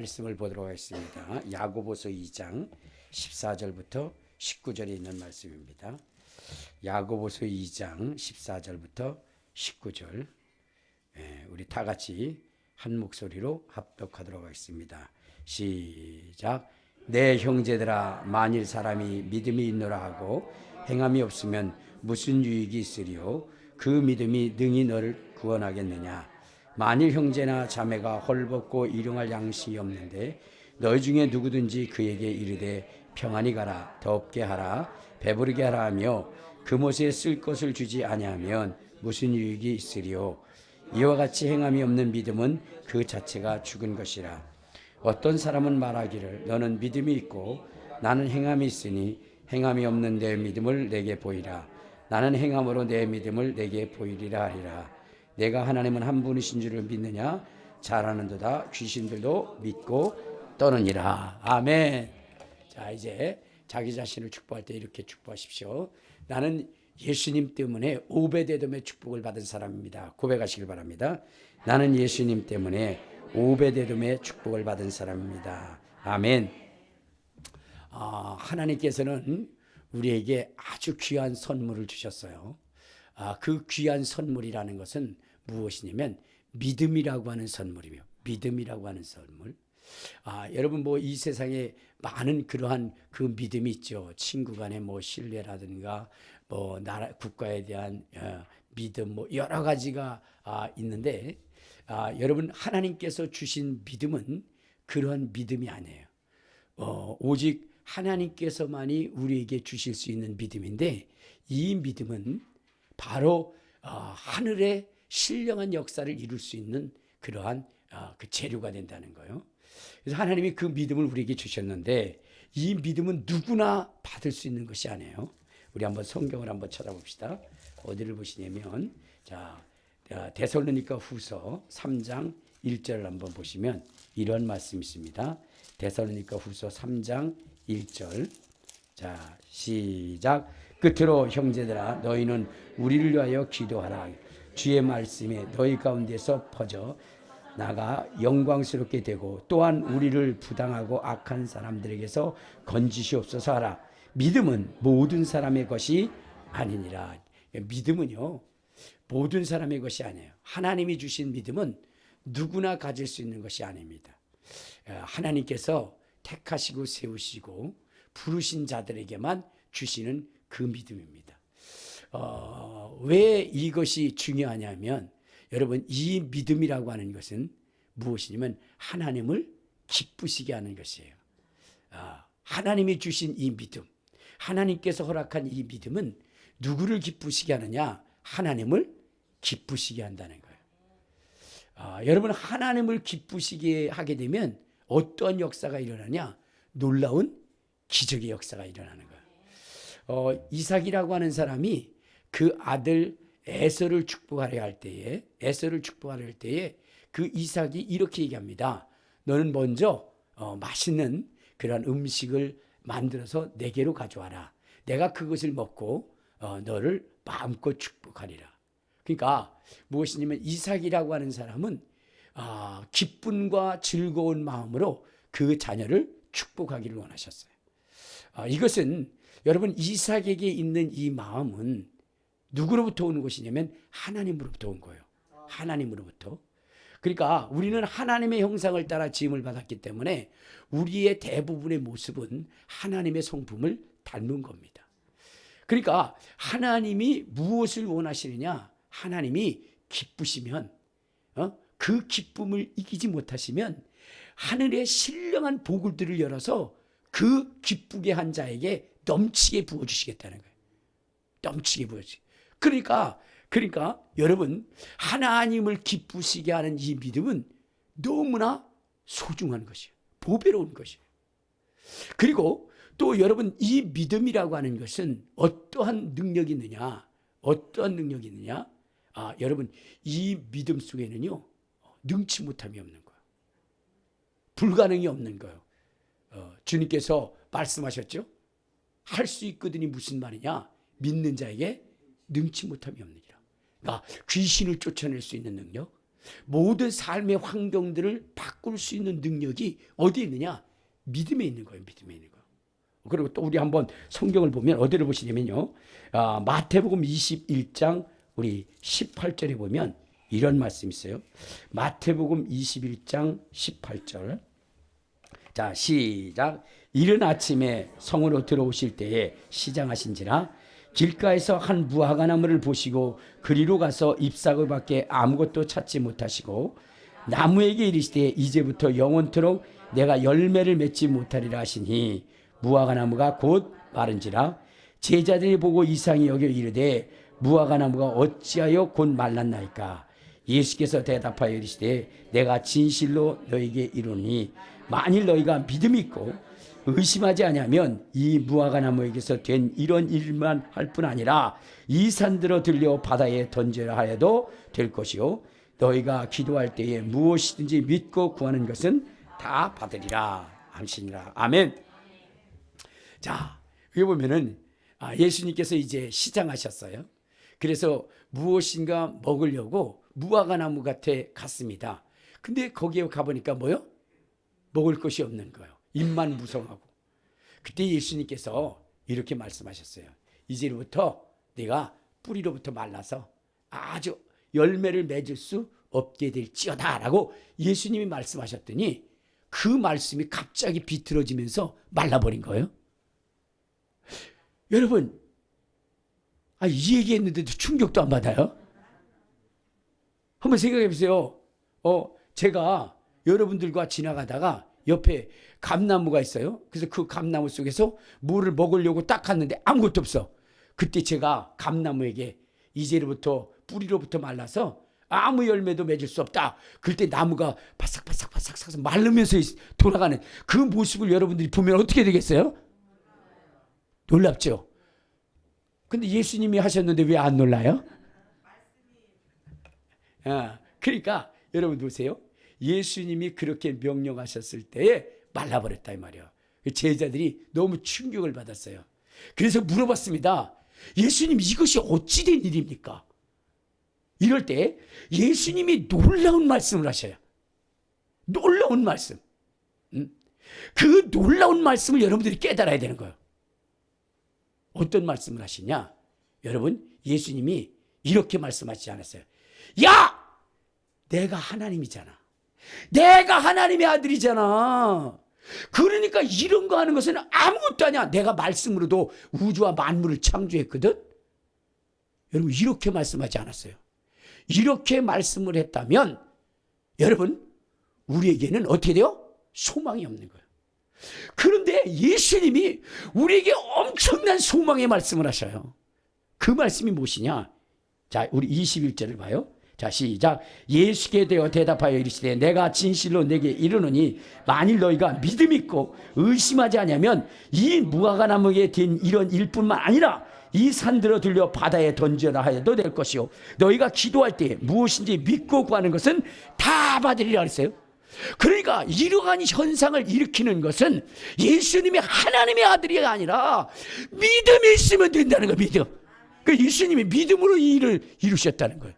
말씀을 보도록 하겠습니다. 야고보서 2장 14절부터 19절에 있는 말씀입니다. 야고보서 2장 14절부터 19절 우리 다 같이 한 목소리로 합독하도록 하겠습니다. 시작. 내 형제들아, 만일 사람이 믿음이 있노라 하고 행함이 없으면 무슨 유익이 있으리요? 그 믿음이 능히 너를 구원하겠느냐? 만일 형제나 자매가 헐벗고 일용할 양식이 없는데 너희 중에 누구든지 그에게 이르되 평안히 가라, 덥게 하라, 배부르게 하라 하며 그못에 쓸 것을 주지 아니하면 무슨 유익이 있으리요? 이와 같이 행함이 없는 믿음은 그 자체가 죽은 것이라. 어떤 사람은 말하기를 너는 믿음이 있고 나는 행함이 있으니 행함이 없는 내 믿음을 내게 보이라. 나는 행함으로 내 믿음을 내게 보이리라 하리라. 내가 하나님은 한 분이신 줄을 믿느냐? 잘하는도다. 귀신들도 믿고 떠느니라. 아멘. 자, 이제 자기 자신을 축복할 때 이렇게 축복하십시오. 나는 예수님 때문에 오베데돔의 축복을 받은 사람입니다. 고백하시길 바랍니다. 나는 예수님 때문에 오베데돔의 축복을 받은 사람입니다. 아멘. 하나님께서는 우리에게 아주 귀한 선물을 주셨어요. 그 귀한 선물이라는 것은 무엇이냐면 믿음이라고 하는 선물이며, 믿음이라고 하는 선물. 여러분 이 세상에 많은 그러한 그 믿음이 있죠. 친구 간의 신뢰라든가 나라 국가에 대한 믿음 여러 가지가 있는데 여러분 하나님께서 주신 믿음은 그러한 믿음이 아니에요. 오직 하나님께서만이 우리에게 주실 수 있는 믿음인데 이 믿음은 바로 하늘의 신령한 역사를 이룰 수 있는 그러한 그 재료가 된다는 거예요. 그래서 하나님이 그 믿음을 우리에게 주셨는데 이 믿음은 누구나 받을 수 있는 것이 아니에요. 우리 한번 성경을 한번 찾아봅시다. 어디를 보시냐면 데살로니가 후서 3장 1절을 한번 보시면 이런 말씀이 있습니다. 데살로니가 후서 3장 1절. 자, 시작. 끝으로 형제들아, 너희는 우리를 위하여 기도하라. 주의 말씀이 너희 가운데서 퍼져 나가 영광스럽게 되고 또한 우리를 부당하고 악한 사람들에게서 건지시옵소서 하라. 믿음은 모든 사람의 것이 아니니라. 믿음은요, 모든 사람의 것이 아니에요. 하나님이 주신 믿음은 누구나 가질 수 있는 것이 아닙니다. 하나님께서 택하시고 세우시고 부르신 자들에게만 주시는 그 믿음입니다. 왜 이것이 중요하냐면 여러분 이 믿음이라고 하는 것은 무엇이냐면 하나님을 기쁘시게 하는 것이에요. 하나님이 주신 이 믿음, 하나님께서 허락한 이 믿음은 누구를 기쁘시게 하느냐? 하나님을 기쁘시게 한다는 거예요. 여러분 하나님을 기쁘시게 하게 되면 어떠한 역사가 일어나냐? 놀라운 기적의 역사가 일어나는 거예요. 이삭이라고 하는 사람이 그 아들 에서를 축복하려 할 때에 그 이삭이 이렇게 얘기합니다. 너는 먼저 맛있는 그런 음식을 만들어서 내게로 가져와라. 내가 그것을 먹고 너를 마음껏 축복하리라. 그러니까 무엇이냐면 이삭이라고 하는 사람은 기쁨과 즐거운 마음으로 그 자녀를 축복하기를 원하셨어요. 이것은 여러분 이삭에게 있는 이 마음은 누구로부터 오는 것이냐면 하나님으로부터 온 거예요. 하나님으로부터. 그러니까 우리는 하나님의 형상을 따라 지음을 받았기 때문에 우리의 대부분의 모습은 하나님의 성품을 닮은 겁니다. 그러니까 하나님이 무엇을 원하시느냐? 하나님이 기쁘시면 그 기쁨을 이기지 못하시면 하늘의 신령한 보글들을 열어서 그 기쁘게 한 자에게 넘치게 부어주시겠다는 거예요. 넘치게 부어주시게. 그러니까 여러분 하나님을 기쁘시게 하는 이 믿음은 너무나 소중한 것이에요. 보배로운 것이에요. 그리고 또 여러분 이 믿음이라고 하는 것은 어떠한 능력이 있느냐? 여러분 이 믿음 속에는요 능치 못함이 없는 거예요. 불가능이 없는 거예요. 주님께서 말씀하셨죠? 할 수 있거든이 무슨 말이냐? 믿는 자에게 능치 못함이 없느니라. 그러니까 귀신을 쫓아낼 수 있는 능력, 모든 삶의 환경들을 바꿀 수 있는 능력이 어디에 있느냐? 믿음에 있는 거예요. 믿음에 있는 거예요. 그리고 또 우리 한번 성경을 보면 어디를 보시냐면요. 마태복음 21장 우리 18절에 보면 이런 말씀이 있어요. 마태복음 21장 18절. 자, 시작. 이른 아침에 성으로 들어오실 때에 시장하신지라 길가에서 한 무화과 나무를 보시고 그리로 가서 잎사귀 밖에 아무것도 찾지 못하시고 나무에게 이르시되 이제부터 영원토록 내가 열매를 맺지 못하리라 하시니 무화과 나무가 곧 마른지라. 제자들이 보고 이상히 여겨 이르되 무화과 나무가 어찌하여 곧 말랐나이까. 예수께서 대답하여 이르시되 내가 진실로 너에게 이르노니 만일 너희가 믿음이 있고 의심하지 아니하면 이 무화과 나무에게서 된 이런 일만 할 뿐 아니라 이 산들어 들려 바다에 던져야 하여도 될 것이요 너희가 기도할 때에 무엇이든지 믿고 구하는 것은 다 받으리라 하시니라. 아멘. 자, 여기 보면은 예수님께서 이제 시장하셨어요. 그래서 무엇인가 먹으려고 무화과 나무 곁에 갔습니다. 근데 거기에 가보니까 뭐요? 먹을 것이 없는 거예요. 입만 무성하고. 그때 예수님께서 이렇게 말씀하셨어요. 이제부터 내가 뿌리로부터 말라서 아주 열매를 맺을 수 없게 될지어다 라고 예수님이 말씀하셨더니 그 말씀이 갑자기 비틀어지면서 말라버린 거예요. 여러분, 이 얘기했는데도 충격도 안 받아요? 한번 생각해 보세요. 제가 여러분들과 지나가다가 옆에 감나무가 있어요. 그래서 그 감나무 속에서 물을 먹으려고 딱 갔는데 아무것도 없어. 그때 제가 감나무에게 이제로부터 뿌리로부터 말라서 아무 열매도 맺을 수 없다. 그때 나무가 바삭바삭 마르면서 돌아가는 그 모습을 여러분들이 보면 어떻게 되겠어요? 놀랍죠? 근데 예수님이 하셨는데 왜 안 놀라요? 그러니까 여러분 보세요. 예수님이 그렇게 명령하셨을 때에 말라버렸다 이 말이에요. 제자들이 너무 충격을 받았어요. 그래서 물어봤습니다. 예수님, 이것이 어찌 된 일입니까? 이럴 때 예수님이 놀라운 말씀을 하셔요. 놀라운 말씀. 그 놀라운 말씀을 여러분들이 깨달아야 되는 거예요. 어떤 말씀을 하시냐? 여러분, 예수님이 이렇게 말씀하시지 않았어요. 야! 내가 하나님이잖아. 내가 하나님의 아들이잖아. 그러니까 이런 거 하는 것은 아무것도 아니야. 내가 말씀으로도 우주와 만물을 창조했거든. 여러분, 이렇게 말씀하지 않았어요. 이렇게 말씀을 했다면 여러분, 우리에게는 어떻게 돼요? 소망이 없는 거예요. 그런데 예수님이 우리에게 엄청난 소망의 말씀을 하셔요. 그 말씀이 무엇이냐? 자, 우리 21절을 봐요. 자, 시작. 예수께 대어 대답하여 이르시되 내가 진실로 내게 이르노니 만일 너희가 믿음 있고 의심하지 아니하면 이 무화과 나무에 된 이런 일뿐만 아니라 이 산들어 들려 바다에 던져라 하여도 될 것이요 너희가 기도할 때 무엇인지 믿고 구하는 것은 다 받으리라 그랬어요. 그러니까 이러한 현상을 일으키는 것은 예수님이 하나님의 아들이 아니라 믿음이 있으면 된다는 거예요. 믿음. 그러니까 예수님이 믿음으로 이 일을 이루셨다는 거예요.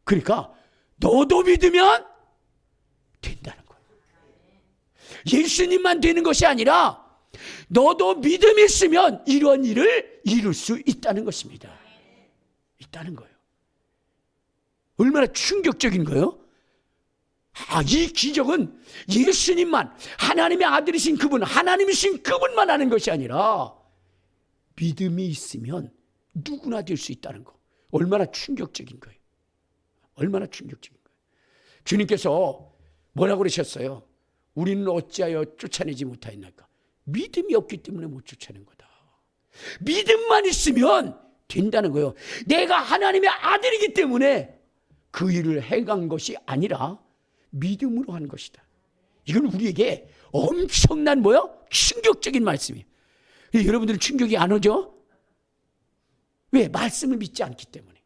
그러니까 너도 믿으면 된다는 거예요. 예수님만 되는 것이 아니라 너도 믿음이 있으면 이런 일을 이룰 수 있다는 것입니다. 있다는 거예요. 얼마나 충격적인 거예요? 이 기적은 예수님만, 하나님의 아들이신 그분, 하나님이신 그분만 하는 것이 아니라 믿음이 있으면 누구나 될 수 있다는 거. 얼마나 충격적인 거예요. 얼마나 충격적인 거예요. 주님께서 뭐라고 그러셨어요? 우리는 어찌하여 쫓아내지 못하였나이까? 믿음이 없기 때문에 못 쫓아낸 거다. 믿음만 있으면 된다는 거예요. 내가 하나님의 아들이기 때문에 그 일을 행한 것이 아니라 믿음으로 한 것이다. 이건 우리에게 엄청난 충격적인 말씀이에요. 여러분들은 충격이 안 오죠? 왜? 말씀을 믿지 않기 때문에.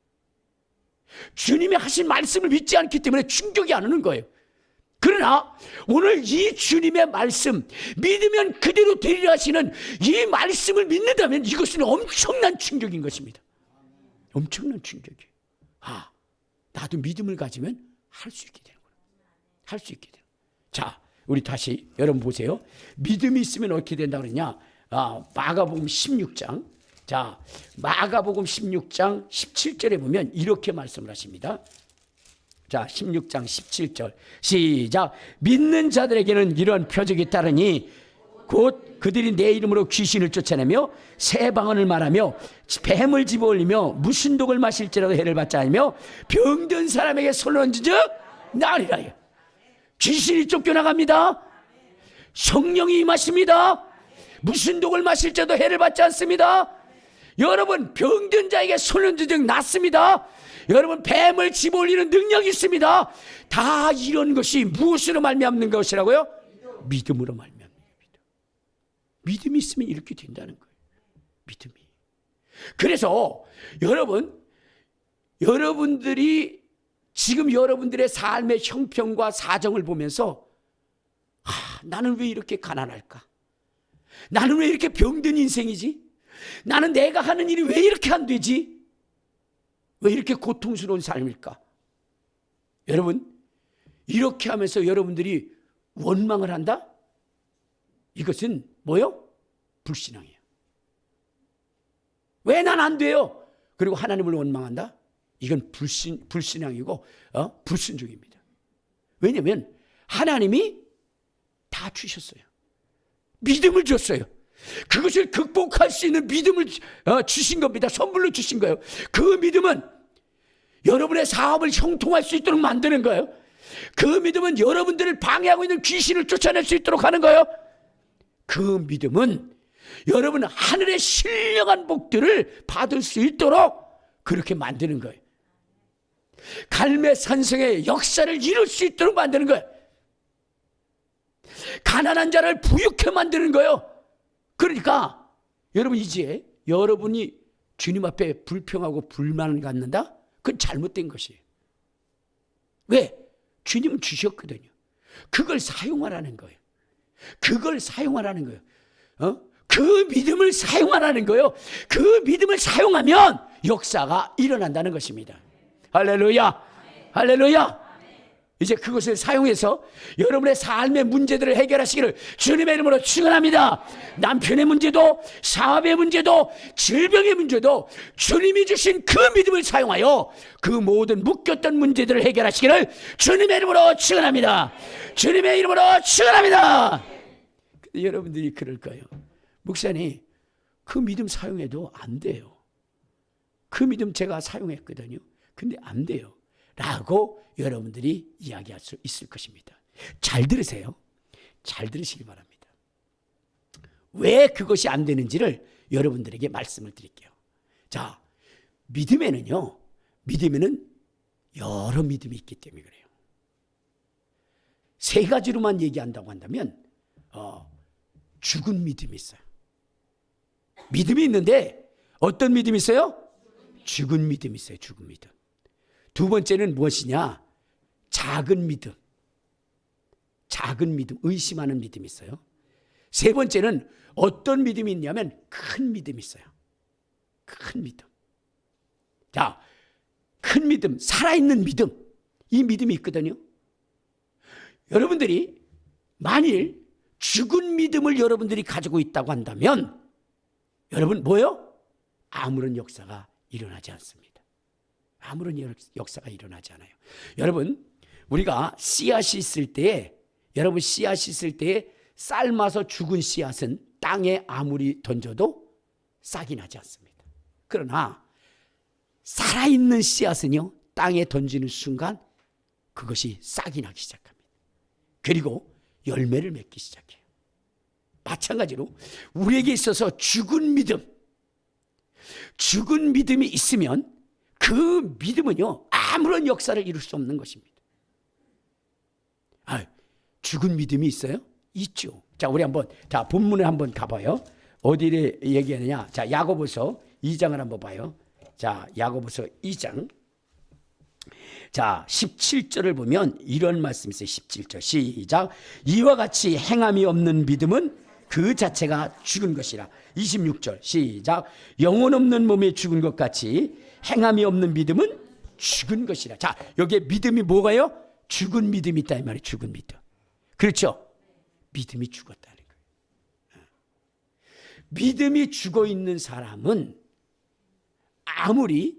주님이 하신 말씀을 믿지 않기 때문에 충격이 안 오는 거예요. 그러나 오늘 이 주님의 말씀, 믿으면 그대로 되리라 하시는 이 말씀을 믿는다면 이것은 엄청난 충격인 것입니다. 엄청난 충격이에요. 나도 믿음을 가지면 할 수 있게 되는 거예요. 할 수 있게 되는 거예요. 자, 우리 다시 여러분 보세요. 믿음이 있으면 어떻게 된다 그러냐? 마가복음 16장. 자, 마가복음 16장 17절에 보면 이렇게 말씀을 하십니다. 자, 16장 17절 시작. 믿는 자들에게는 이런 표적이 따르니 곧 그들이 내 이름으로 귀신을 쫓아내며 새 방언을 말하며 뱀을 집어올리며 무슨 독을 마실지라도 해를 받지 않으며 병든 사람에게 손을 얹은 즉 나으리라. 귀신이 쫓겨나갑니다. 성령이 임하십니다. 무슨 독을 마실지라도 해를 받지 않습니다. 여러분, 병든 자에게 손을 얹은 즉 낫습니다. 여러분, 뱀을 집어올리는 능력이 있습니다. 다 이런 것이 무엇으로 말미암는 것이라고요? 믿음으로 말미암는 겁니다. 믿음이 있으면 이렇게 된다는 거예요. 믿음이. 그래서 여러분들이 지금 여러분들의 삶의 형편과 사정을 보면서 나는 왜 이렇게 가난할까? 나는 왜 이렇게 병든 인생이지? 나는 내가 하는 일이 왜 이렇게 안 되지? 왜 이렇게 고통스러운 삶일까? 여러분, 이렇게 하면서 여러분들이 원망을 한다? 이것은 뭐요? 불신앙이에요. 왜 난 안 돼요? 그리고 하나님을 원망한다? 이건 불신앙이고 불순종입니다. 왜냐하면 하나님이 다 주셨어요. 믿음을 줬어요. 그것을 극복할 수 있는 믿음을 주신 겁니다. 선물로 주신 거예요. 그 믿음은 여러분의 사업을 형통할 수 있도록 만드는 거예요. 그 믿음은 여러분들을 방해하고 있는 귀신을 쫓아낼 수 있도록 하는 거예요. 그 믿음은 여러분 하늘의 신령한 복들을 받을 수 있도록 그렇게 만드는 거예요. 갈매산성의 역사를 이룰 수 있도록 만드는 거예요. 가난한 자를 부유케 만드는 거예요. 그러니까 여러분, 이제 여러분이 주님 앞에 불평하고 불만을 갖는다? 그건 잘못된 것이에요. 왜? 주님은 주셨거든요. 그걸 사용하라는 거예요. 그걸 사용하라는 거예요. 그 믿음을 사용하라는 거예요. 그 믿음을 사용하면 역사가 일어난다는 것입니다. 할렐루야. 할렐루야. 이제 그것을 사용해서 여러분의 삶의 문제들을 해결하시기를 주님의 이름으로 축원합니다. 남편의 문제도, 사업의 문제도, 질병의 문제도 주님이 주신 그 믿음을 사용하여 그 모든 묶였던 문제들을 해결하시기를 주님의 이름으로 축원합니다. 주님의 이름으로 축원합니다. 근데 여러분들이 그럴 거예요. 목사님, 그 믿음 사용해도 안 돼요. 그 믿음 제가 사용했거든요. 근데 안 돼요. 라고 여러분들이 이야기할 수 있을 것입니다. 잘 들으세요. 잘 들으시기 바랍니다. 왜 그것이 안 되는지를 여러분들에게 말씀을 드릴게요. 자, 믿음에는 여러 믿음이 있기 때문에 그래요. 세 가지로만 얘기한다고 한다면 죽은 믿음이 있어요. 믿음이 있는데 어떤 믿음이 있어요? 죽은 믿음이 있어요. 죽은 믿음. 두 번째는 무엇이냐? 작은 믿음. 작은 믿음, 의심하는 믿음이 있어요. 세 번째는 어떤 믿음이 있냐면 큰 믿음이 있어요. 큰 믿음. 자, 큰 믿음, 살아있는 믿음. 이 믿음이 있거든요. 여러분들이 만일 죽은 믿음을 여러분들이 가지고 있다고 한다면 여러분 뭐예요? 아무런 역사가 일어나지 않습니다. 아무런 역사가 일어나지 않아요. 여러분, 우리가 씨앗이 있을 때에, 여러분 씨앗이 있을 때에 삶아서 죽은 씨앗은 땅에 아무리 던져도 싹이 나지 않습니다. 그러나 살아있는 씨앗은요, 땅에 던지는 순간 그것이 싹이 나기 시작합니다. 그리고 열매를 맺기 시작해요. 마찬가지로 우리에게 있어서 죽은 믿음이 있으면 그 믿음은요, 아무런 역사를 이룰 수 없는 것입니다. 죽은 믿음이 있어요? 있죠. 자, 우리 한번, 자, 본문에 한번 가봐요. 어디를 얘기하느냐? 자, 야고보서 2장을 한번 봐요. 자, 야고보서 2장. 자, 17절을 보면 이런 말씀이 있어요. 17절 시작. 이와 같이 행함이 없는 믿음은 그 자체가 죽은 것이라. 26절 시작. 영혼 없는 몸에 죽은 것 같이 행함이 없는 믿음은 죽은 것이라. 자, 여기에 믿음이 뭐가요? 죽은 믿음이 있다 이 말이에요. 죽은 믿음. 그렇죠? 믿음이 죽었다는 거예요. 믿음이 죽어 있는 사람은 아무리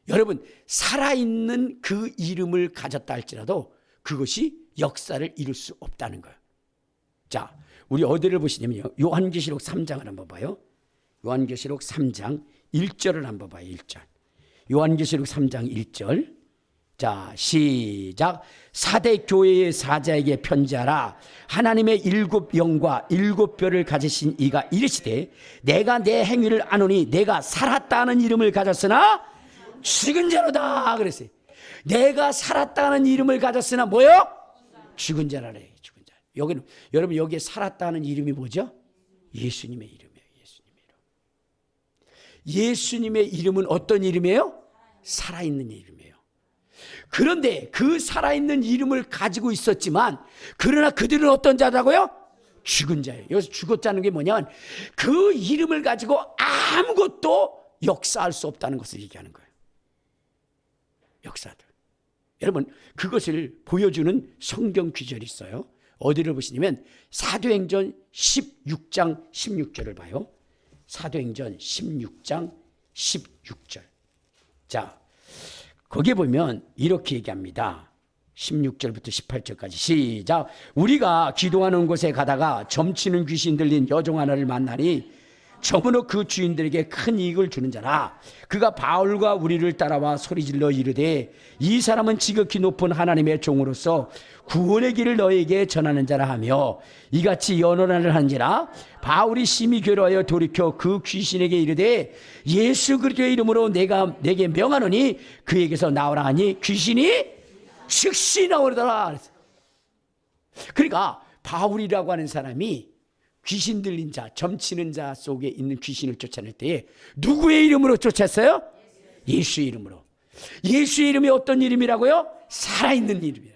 여러분 살아있는 그 이름을 가졌다 할지라도 그것이 역사를 이룰 수 없다는 거예요. 자, 우리 어디를 보시냐면요. 요한계시록 3장을 한번 봐요. 요한계시록 3장 1절을 한번 봐요. 1절. 요한계시록 3장 1절. 자, 시작. 4대 교회의 사자에게 편지하라. 하나님의 7 영과 7 뼈를 가지신 이가 이르시되 내가 내 행위를 아노니 내가 살았다는 이름을 가졌으나 죽은 자로다 그랬어요. 내가 살았다는 이름을 가졌으나 뭐요? 죽은 자라래. 죽은 자. 여기는 여러분 여기에 살았다는 이름이 뭐죠? 예수님의 이름이에요. 예수님의 이름. 예수님의 이름은 어떤 이름이에요? 살아있는 이름이에요. 그런데 그 살아있는 이름을 가지고 있었지만 그러나 그들은 어떤 자라고요? 죽은 자예요. 여기서 죽었다는 게 뭐냐면 그 이름을 가지고 아무것도 역사할 수 없다는 것을 얘기하는 거예요. 역사들. 여러분 그것을 보여주는 성경 구절이 있어요. 어디를 보시냐면 사도행전 16장 16절을 봐요. 사도행전 16장 16절. 자, 거기에 보면 이렇게 얘기합니다. 16절부터 18절까지 시작. 우리가 기도하는 곳에 가다가 점치는 귀신 들린 여종 하나를 만나니 저문어 그 주인들에게 큰 이익을 주는 자라. 그가 바울과 우리를 따라와 소리질러 이르되 이 사람은 지극히 높은 하나님의 종으로서 구원의 길을 너에게 전하는 자라 하며 이같이 연언을 한지라. 바울이 심히 괴로워하여 돌이켜 그 귀신에게 이르되 예수 그리스도의 이름으로 내가 내게 명하노니 그에게서 나오라 하니 귀신이 즉시 나오더라. 그러니까 바울이라고 하는 사람이 귀신 들린 자, 점치는 자 속에 있는 귀신을 쫓아낼 때에 누구의 이름으로 쫓았어요? 예수의 이름으로. 예수의 이름이 어떤 이름이라고요? 살아있는 이름이에요.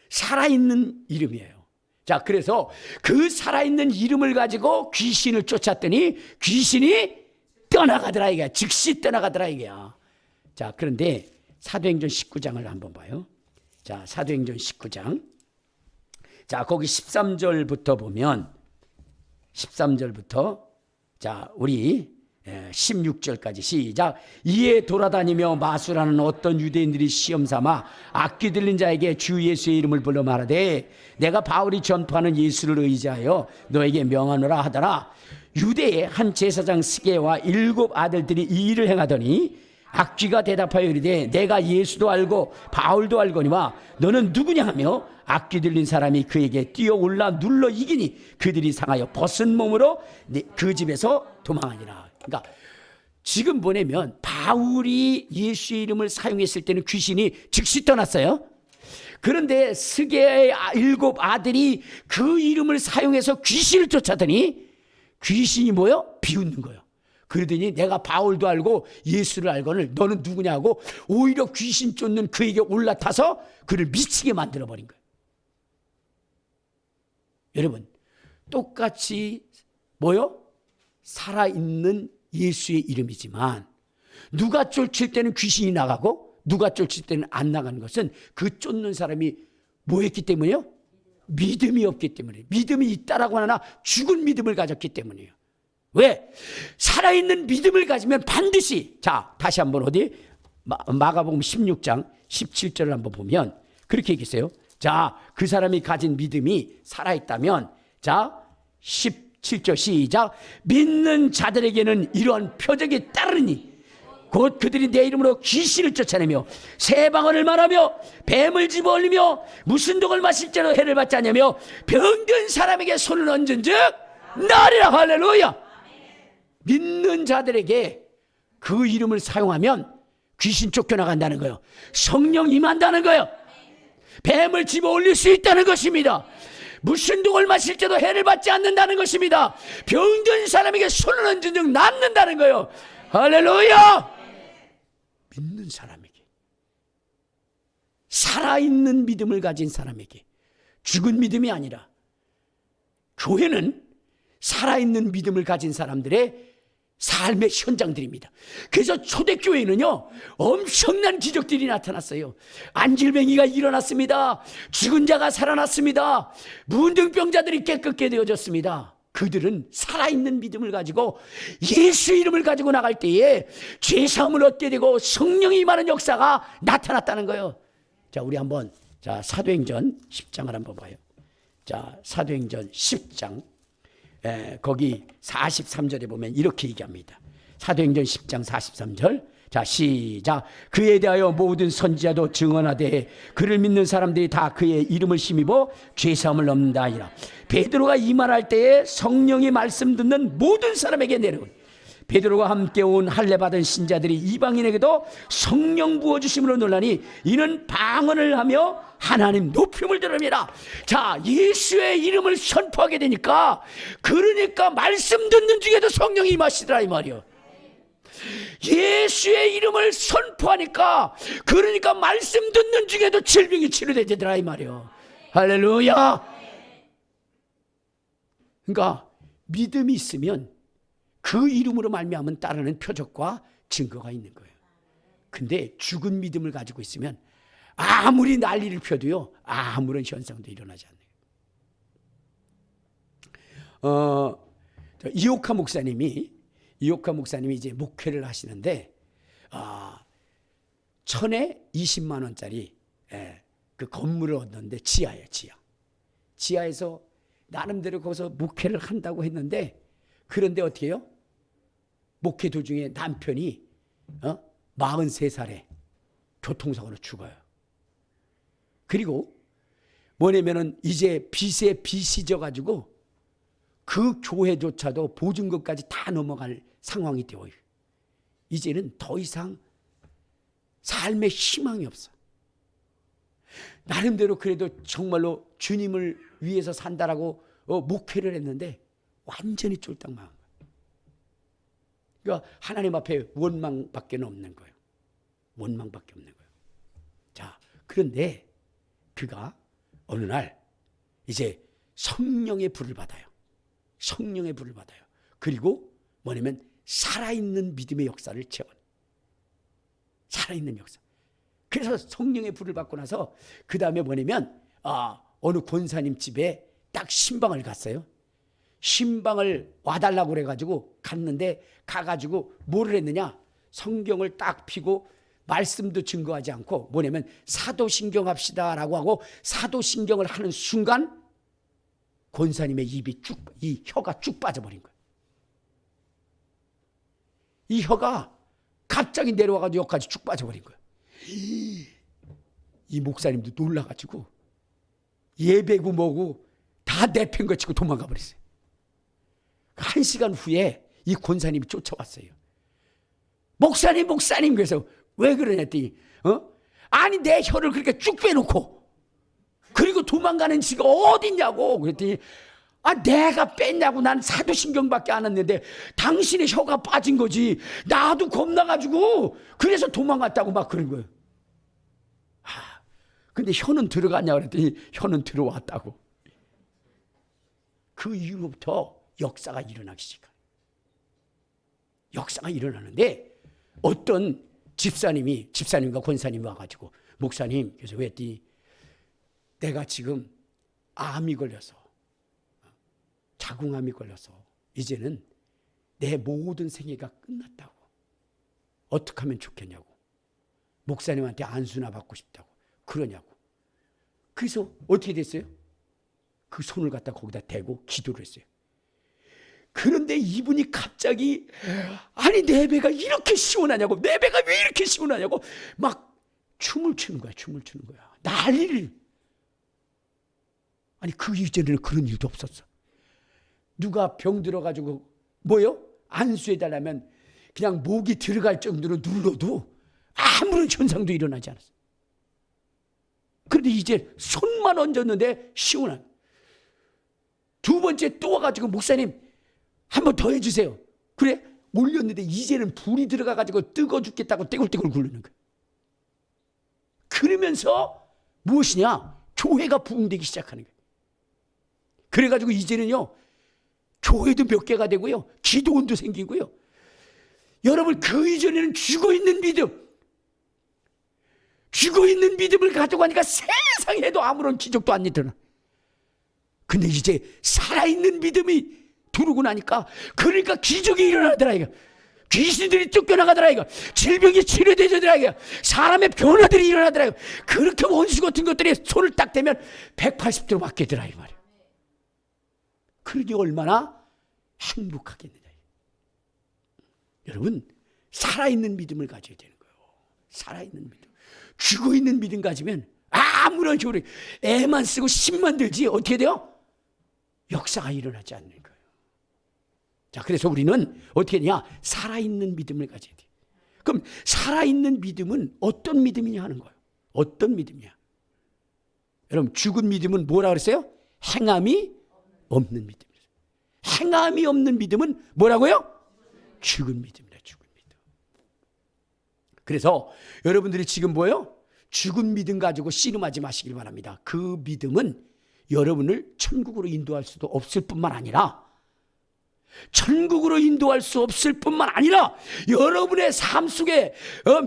살아있는 이름이에요. 자, 그래서 그 살아있는 이름을 가지고 귀신을 쫓았더니 귀신이 떠나가더라 이거야. 즉시 떠나가더라 이거야. 자, 그런데 사도행전 19장을 한번 봐요. 자, 사도행전 19장. 자, 거기 13절부터 보면 13절부터 자, 우리 16절까지 시작. 이에 돌아다니며 마술하는 어떤 유대인들이 시험 삼아 악귀 들린 자에게 주 예수의 이름을 불러 말하되 내가 바울이 전파하는 예수를 의지하여 너에게 명하노라 하더라. 유대의 한 제사장 스게와 7 아들들이 이 일을 행하더니 악귀가 대답하여 이르되 내가 예수도 알고 바울도 알거니와 너는 누구냐 하며 악귀 들린 사람이 그에게 뛰어올라 눌러 이기니 그들이 상하여 벗은 몸으로 그 집에서 도망하니라. 그러니까 지금 보내면 바울이 예수의 이름을 사용했을 때는 귀신이 즉시 떠났어요. 그런데 스게의 7 아들이 그 이름을 사용해서 귀신을 쫓았더니 귀신이 뭐요? 비웃는 거예요. 그러더니 내가 바울도 알고 예수를 알거늘 너는 누구냐고 오히려 귀신 쫓는 그에게 올라타서 그를 미치게 만들어버린 거예요. 여러분 똑같이 뭐요? 살아있는 예수의 이름이지만 누가 쫓을 때는 귀신이 나가고 누가 쫓을 때는 안 나가는 것은 그 쫓는 사람이 뭐였기 때문이요? 믿음이 없기 때문에. 믿음이 있다라고 하나 죽은 믿음을 가졌기 때문이에요. 왜? 살아있는 믿음을 가지면 반드시 자 다시 한번 어디 마가복음 16장 17절을 한번 보면 그렇게 얘기했어요. 자, 그 사람이 가진 믿음이 살아있다면 자 17절 시작. 믿는 자들에게는 이러한 표적이 따르니 곧 그들이 내 이름으로 귀신을 쫓아내며 새 방언을 말하며 뱀을 집어올리며 무슨 독을 마실 때로 해를 받지 않냐며 병든 사람에게 손을 얹은 즉 나으리라. 할렐루야. 믿는 자들에게 그 이름을 사용하면 귀신 쫓겨나간다는 거예요. 성령 임한다는 거예요. 뱀을 집어 올릴 수 있다는 것입니다. 무슨 독을 마실 때도 해를 받지 않는다는 것입니다. 병든 사람에게 손을 얹은 즉 낫는다는 거예요. 할렐루야. 믿는 사람에게, 살아있는 믿음을 가진 사람에게, 죽은 믿음이 아니라 교회는 살아있는 믿음을 가진 사람들의 삶의 현장들입니다. 그래서 초대교회는요, 엄청난 기적들이 나타났어요. 안질뱅이가 일어났습니다. 죽은 자가 살아났습니다. 문둥병자들이 깨끗게 되어졌습니다. 그들은 살아있는 믿음을 가지고 예수 이름을 가지고 나갈 때에 죄사함을 얻게 되고 성령이 임하는 역사가 나타났다는 거예요. 자, 우리 한번 사도행전 10장을 한번 봐요. 자, 사도행전 10장 거기 43절에 보면 이렇게 얘기합니다. 사도행전 10장 43절. 자, 시작. 그에 대하여 모든 선지자도 증언하되 그를 믿는 사람들이 다 그의 이름을 힘입어 죄사함을 얻는다 하니라. 베드로가 이 말할 때에 성령이 말씀 듣는 모든 사람에게 내려오니 베드로가 함께 온 할례 받은 신자들이 이방인에게도 성령 부어주심으로 놀라니 이는 방언을 하며 하나님 높임을 들으니라. 자, 예수의 이름을 선포하게 되니까 그러니까 말씀 듣는 중에도 성령이 임하시더라 이 말이요. 예수의 이름을 선포하니까 그러니까 말씀 듣는 중에도 질병이 치료되더라 이 말이요. 할렐루야. 그러니까 믿음이 있으면 그 이름으로 말미암은 따르는 표적과 증거가 있는 거예요. 근데 죽은 믿음을 가지고 있으면 아무리 난리를 펴도요, 아무런 현상도 일어나지 않아요. 이옥하 목사님이 이제 목회를 하시는데 천에 20만 원짜리 그 건물을 얻는데 지하예요. 지하에서 나름대로 거기서 목회를 한다고 했는데, 그런데 어떻게 해요? 목회 도중에 남편이 43살에 교통사고로 죽어요. 그리고 뭐냐면은 이제 빚에 빚이 져가지고 그 교회조차도 보증금까지 다 넘어갈 상황이 되어요. 이제는 더 이상 삶의 희망이 없어. 나름대로 그래도 정말로 주님을 위해서 산다라고 목회를 했는데 완전히 쫄딱망한 거예요. 그러니까 하나님 앞에 원망밖에 없는 거예요. 원망밖에 없는 거예요. 자, 그런데 그가 어느 날 이제 성령의 불을 받아요. 성령의 불을 받아요. 그리고 뭐냐면 살아있는 믿음의 역사를 체험. 살아있는 역사. 그래서 성령의 불을 받고 나서 그 다음에 뭐냐면 어느 권사님 집에 딱 신방을 갔어요. 신방을 와달라고 그래가지고 갔는데, 가가지고 뭐를 했느냐, 성경을 딱 펴고 말씀도 증거하지 않고 뭐냐면 사도신경 합시다라고 하고 사도신경을 하는 순간 권사님의 이 혀가 쭉 빠져버린 거예요. 이 혀가 갑자기 내려와가지고 여기까지 쭉 빠져버린 거예요. 이 목사님도 놀라가지고 예배고 뭐고 다 내팽거치고 도망가 버렸어요. 1시간 후에 이 권사님이 쫓아왔어요. 목사님 그래서 왜 그러냐 했더니 아니 내 혀를 그렇게 쭉 빼놓고 그리고 도망가는 지가 어딨냐고 그랬더니 내가 뺐냐고, 난 사도신경밖에 안 했는데 당신의 혀가 빠진 거지, 나도 겁나가지고 그래서 도망갔다고 막 그런 거예요. 근데 혀는 들어갔냐고 그랬더니 혀는 들어왔다고. 그 이후부터 역사가 일어나기 시작해요. 역사가 일어나는데 어떤 집사님과 권사님이 와가지고 목사님, 그래서 왜 했더니 내가 지금 암이 걸려서, 자궁암이 걸려서 이제는 내 모든 생애가 끝났다고. 어떻게 하면 좋겠냐고. 목사님한테 안수나 받고 싶다고. 그러냐고. 그래서 어떻게 됐어요? 그 손을 갖다 거기다 대고 기도를 했어요. 그런데 이분이 갑자기 아니 내 배가 이렇게 시원하냐고, 내 배가 왜 이렇게 시원하냐고 막 춤을 추는 거야. 난리를. 아니 그 이전에는 그런 일도 없었어. 누가 병 들어가지고 안수해달라면 그냥 목이 들어갈 정도로 눌러도 아무런 현상도 일어나지 않았어. 그런데 이제 손만 얹었는데 시원한. 두 번째 또 와가지고 목사님 한 번 더 해주세요. 그래 올렸는데 이제는 불이 들어가가지고 뜨거 죽겠다고 떼굴떼굴 굴르는 거예요. 그러면서 무엇이냐, 교회가 부흥되기 시작하는 거예요. 그래가지고 이제는요 교회도 몇 개가 되고요, 기도원도 생기고요, 여러분 그 이전에는 죽어있는 믿음을 가지고 가니까 세상에도 아무런 기적도 안 일어나. 근데 이제 살아있는 믿음이 들어오고 나니까 그러니까 기적이 일어나더라 이거. 귀신들이 쫓겨나가더라 이거. 질병이 치료되더라 이거. 사람의 변화들이 일어나더라 이거. 그렇게 원수 같은 것들이 손을 딱 대면 180도로 바뀌더라 이 말이야. 그러니 얼마나 행복하겠느냐. 여러분 살아있는 믿음을 가져야 되는 거예요. 살아있는 믿음. 죽어있는 믿음 가지면 아무런 효력, 애만 쓰고 힘만 들지 어떻게 돼요? 역사가 일어나지 않는 거예요. 자, 그래서 우리는 어떻게 되냐? 살아있는 믿음을 가져야 돼. 그럼 살아있는 믿음은 어떤 믿음이냐 하는 거예요. 어떤 믿음이야? 여러분 죽은 믿음은 뭐라 그랬어요? 행함이 없는 믿음. 행함이 없는 믿음은 뭐라고요? 죽은 믿음이다. 죽은 믿음. 그래서 여러분들이 지금 뭐예요? 죽은 믿음 가지고 씨름하지 마시길 바랍니다. 그 믿음은 여러분을 천국으로 인도할 수도 없을 뿐만 아니라 천국으로 인도할 수 없을 뿐만 아니라 여러분의 삶 속에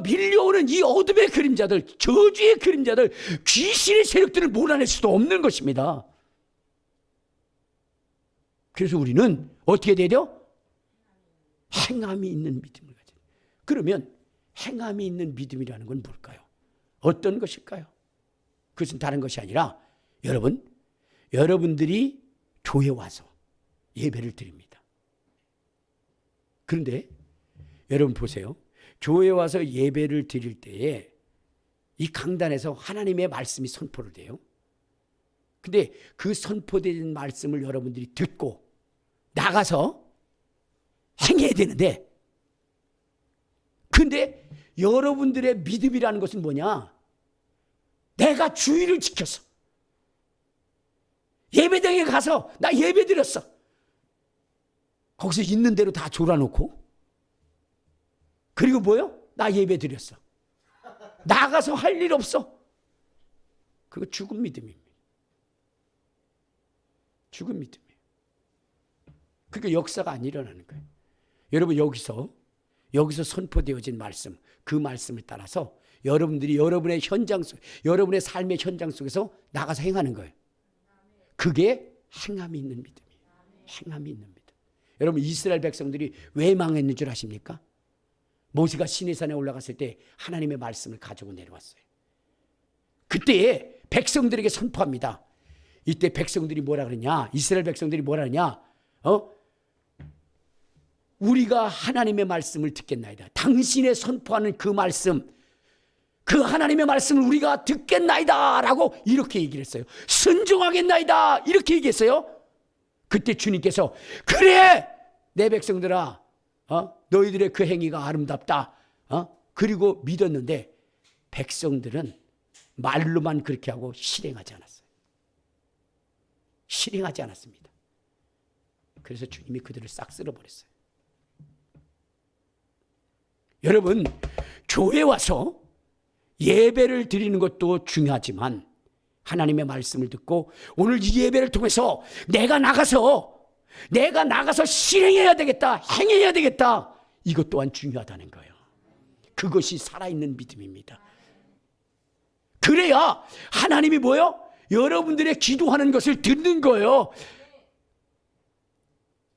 밀려오는 이 어둠의 그림자들, 저주의 그림자들, 귀신의 세력들을 몰아낼 수도 없는 것입니다. 그래서 우리는 어떻게 돼야 돼요? 행함이 있는 믿음을 가져요. 그러면 행함이 있는 믿음이라는 건 뭘까요? 어떤 것일까요? 그것은 다른 것이 아니라 여러분들이 교회 와서 예배를 드립니다. 그런데 여러분 보세요. 교회 와서 예배를 드릴 때에 이 강단에서 하나님의 말씀이 선포를 돼요. 근데 그 선포된 말씀을 여러분들이 듣고 나가서 행해야 되는데, 근데 여러분들의 믿음이라는 것은 뭐냐? 내가 주의를 지켰어. 예배당에 가서 나 예배 드렸어. 거기서 있는 대로 다 졸아놓고, 그리고 뭐요? 나 예배 드렸어. 나가서 할 일 없어. 그거 죽은 믿음입니다. 죽은 믿음이에요. 그러니까 역사가 안 일어나는 거예요. 여러분 여기서 선포되어진 말씀, 그 말씀을 따라서 여러분들이 여러분의 현장 속, 여러분의 삶의 현장 속에서 나가서 행하는 거예요. 그게 행함이 있는 믿음이에요. 행함이 있는 믿음. 여러분 이스라엘 백성들이 왜 망했는 줄 아십니까? 모세가 시내산에 올라갔을 때 하나님의 말씀을 가지고 내려왔어요. 그때 백성들에게 선포합니다. 이때 백성들이 뭐라 그러냐? 이스라엘 백성들이 뭐라 그러냐? 우리가 하나님의 말씀을 듣겠나이다. 당신의 선포하는 그 말씀, 그 하나님의 말씀을 우리가 듣겠나이다 라고 이렇게 얘기를 했어요. 순종하겠나이다 이렇게 얘기했어요. 그때 주님께서 그래 내 백성들아, 너희들의 그 행위가 아름답다, 그리고 믿었는데 백성들은 말로만 그렇게 하고 실행하지 않았어요. 실행하지 않았습니다. 그래서 주님이 그들을 싹 쓸어버렸어요. 여러분 교회 와서 예배를 드리는 것도 중요하지만 하나님의 말씀을 듣고 오늘 이 예배를 통해서 내가 나가서 실행해야 되겠다, 행해야 되겠다, 이것 또한 중요하다는 거예요. 그것이 살아있는 믿음입니다. 그래야 하나님이 뭐요? 여러분들의 기도하는 것을 듣는 거예요.